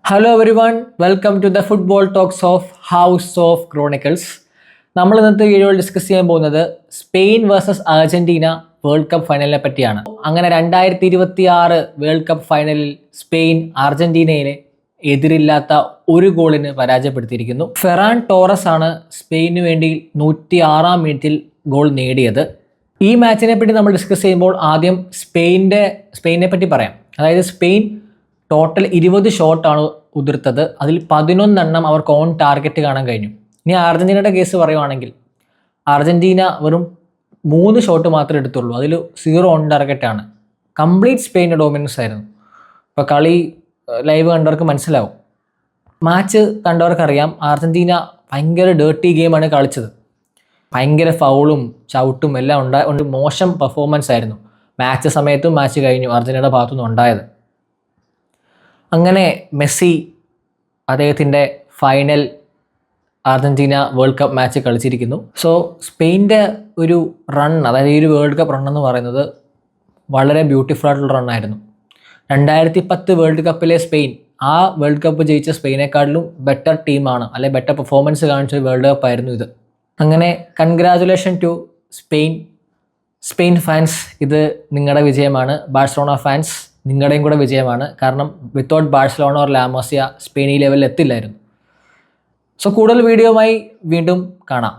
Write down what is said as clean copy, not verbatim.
Hello everyone, welcome to the football talks of house of chronicles. നമ്മൾ ഇന്നത്തെ വീഡിയോയിൽ discuss ചെയ്യാൻ പോകുന്നത് Spain versus Argentina world cup ഫൈനലിനെ പറ്റിയാണ്. അങ്ങനെ 2026 വേൾഡ് കപ്പ് ഫൈനലിൽ സ്പെയിൻ അർജന്റീനയെ എതിരില്ലാത്ത ഒരു ഗോളിന് പരാജയപ്പെടുത്തിയിരിക്കുന്നു. ഫെറാൻ ടോറസ് ആണ് സ്പെയിനു വേണ്ടി 106-ാം മിനിറ്റിൽ ഗോൾ നേടിയത്. ഈ മാച്ചിനെ പറ്റി നമ്മൾ ഡിസ്കസ് ചെയ്യുമ്പോൾ ആദ്യം സ്പെയിനെ പറ്റി പറയാം. അതായത് സ്പെയിൻ ടോട്ടൽ 20 ഷോട്ടാണ് ഉതിർത്തത്. അതിൽ 11 അവർക്ക് ഓൺ ടാർഗറ്റ് കാണാൻ കഴിഞ്ഞു. ഇനി അർജന്റീനയുടെ കേസ് പറയുവാണെങ്കിൽ അർജന്റീന വെറും 3 ഷോട്ട് മാത്രമേ എടുത്തുള്ളൂ. അതിൽ 0 ഓൺ ടാർഗറ്റാണ്. കംപ്ലീറ്റ് സ്പെയിൻ്റെ ഡോമിനൻസ് ആയിരുന്നു. ഇപ്പോൾ കളി ലൈവ് കണ്ടവർക്ക് മനസ്സിലാവും. മാച്ച് കണ്ടവർക്കറിയാം അർജന്റീന ഭയങ്കര ഡേർട്ടി ഗെയിമാണ് കളിച്ചത്. ഭയങ്കര ഫൗളും ചവിട്ടും എല്ലാം ഉണ്ട്. മോശം പെർഫോമൻസ് ആയിരുന്നു മാച്ച് സമയത്തും മാച്ച് കഴിഞ്ഞു അർജന്റീനയുടെ ഭാഗത്തുനിന്ന് ഉണ്ടായത്. അങ്ങനെ മെസ്സി അദ്ദേഹത്തിൻ്റെ final Argentina world cup match കളിച്ചിരിക്കുന്നു. സോ സ്പെയിൻ്റെ ഒരു റൺ, അതായത് ഈ ഒരു വേൾഡ് കപ്പ് റൺ എന്ന് പറയുന്നത് വളരെ ബ്യൂട്ടിഫുൾ ആയിട്ടുള്ള റണ്ണായിരുന്നു. 2010 വേൾഡ് കപ്പിലെ സ്പെയിൻ, ആ വേൾഡ് കപ്പ് ജയിച്ച സ്പെയിനേക്കാളിലും ബെറ്റർ ടീമാണ്, അല്ലെങ്കിൽ ബെറ്റർ പെർഫോമൻസ് കാണിച്ച വേൾഡ് കപ്പ് ആയിരുന്നു ഇത്. അങ്ങനെ കൺഗ്രാജുലേഷൻ ടു സ്പെയിൻ ഫാൻസ്. ഇത് നിങ്ങളുടെ വിജയമാണ്. ബാഴ്സലോണ ഫാൻസ്, നിങ്ങളുടെയും കൂടെ വിജയമാണ്. കാരണം വിത്തൗട്ട് ബാഴ്സലോണ ഓർ ലാമോസിയ സ്പെയിൻ ഈ ലെവലിൽ എത്തില്ലായിരുന്നു. സോ കൂടുതൽ വീഡിയോയുമായി വീണ്ടും കാണാം.